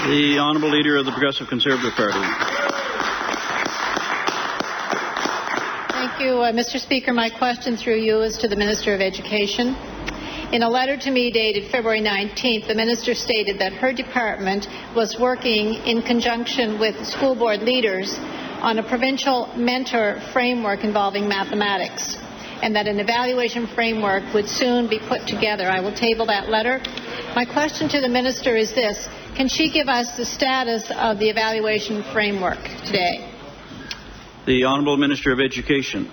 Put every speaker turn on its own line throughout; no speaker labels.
The Honourable Leader of the Progressive Conservative Party.
Thank you, Mr. Speaker. My question through you is to the Minister of Education. In a letter to me dated February 19th, the Minister stated that her department was working in conjunction with school board leaders on a provincial mentor framework involving mathematics, and that an evaluation framework would soon be put together. I will table that letter. My question to the Minister is this: can she give us the status of the evaluation framework today?
The Honourable Minister of Education.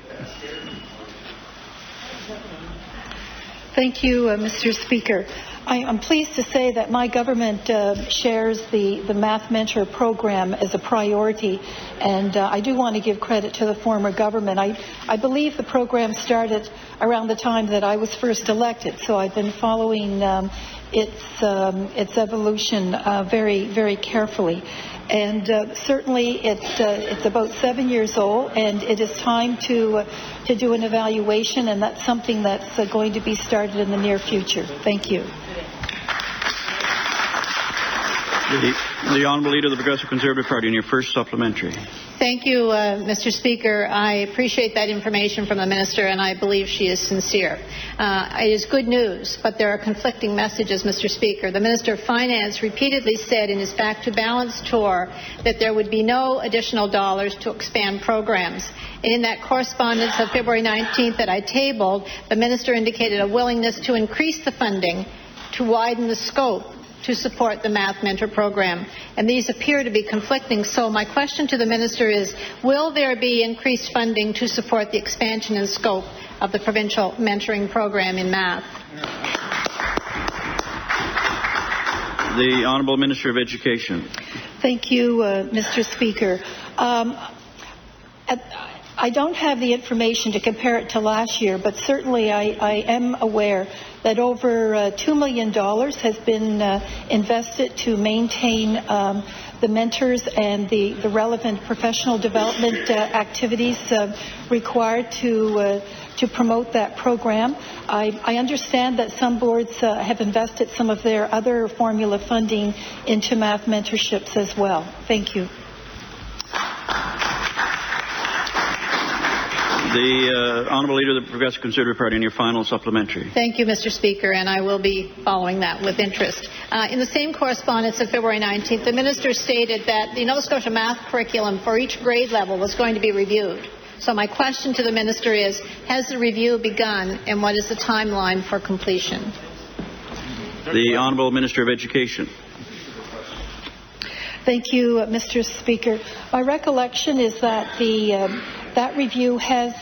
Thank you, Mr. Speaker. I'm pleased to say that my government shares the Math Mentor program as a priority, and I do want to give credit to the former government. I believe the program started around the time that I was first elected, so I've been following its evolution very, very carefully. And certainly it's about 7 years old, and it is time to do an evaluation, and that's something that's going to be started in the near future. Thank you.
The Honourable Leader of the Progressive Conservative Party, in your first supplementary.
Thank you, Mr. Speaker. I appreciate that information from the Minister, and I believe she is sincere. It is good news, but there are conflicting messages, Mr. Speaker. The Minister of Finance repeatedly said in his Back to Balance tour that there would be no additional dollars to expand programs. And in that correspondence of February 19th that I tabled, the Minister indicated a willingness to increase the funding to widen the scope to support the Math Mentor program. And these appear to be conflicting. So my question to the Minister is, will there be increased funding to support the expansion and scope of the provincial mentoring program in math?
The Honourable Minister of Education.
Thank you, Mr. Speaker. I don't have the information to compare it to last year, but certainly I am aware that over $2 million has been invested to maintain the mentors and the relevant professional development activities required to promote that program. I understand that some boards have invested some of their other formula funding into math mentorships as well. Thank you.
The Honourable Leader of the Progressive Conservative Party, in your final supplementary.
Thank you, Mr. Speaker, and I will be following that with interest. In the same correspondence of February 19th, the Minister stated that the Nova Scotia math curriculum for each grade level was going to be reviewed. So my question to the Minister is, has the review begun, and what is the timeline for completion?
The Honourable Minister of Education.
Thank you, Mr. Speaker. My recollection is that that review has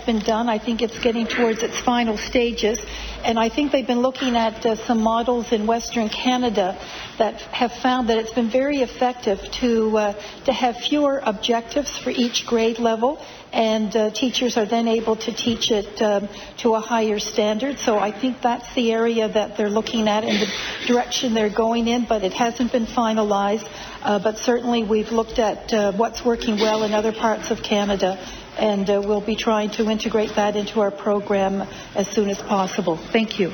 been done. I think it's getting towards its final stages, and I think they've been looking at some models in Western Canada that have found that it's been very effective to have fewer objectives for each grade level, and teachers are then able to teach it to a higher standard. So I think that's the area that they're looking at and the direction they're going in, but it hasn't been finalized. But certainly we've looked at what's working well in other parts of Canada, and we'll be trying to integrate that into our program as soon as possible. Thank you.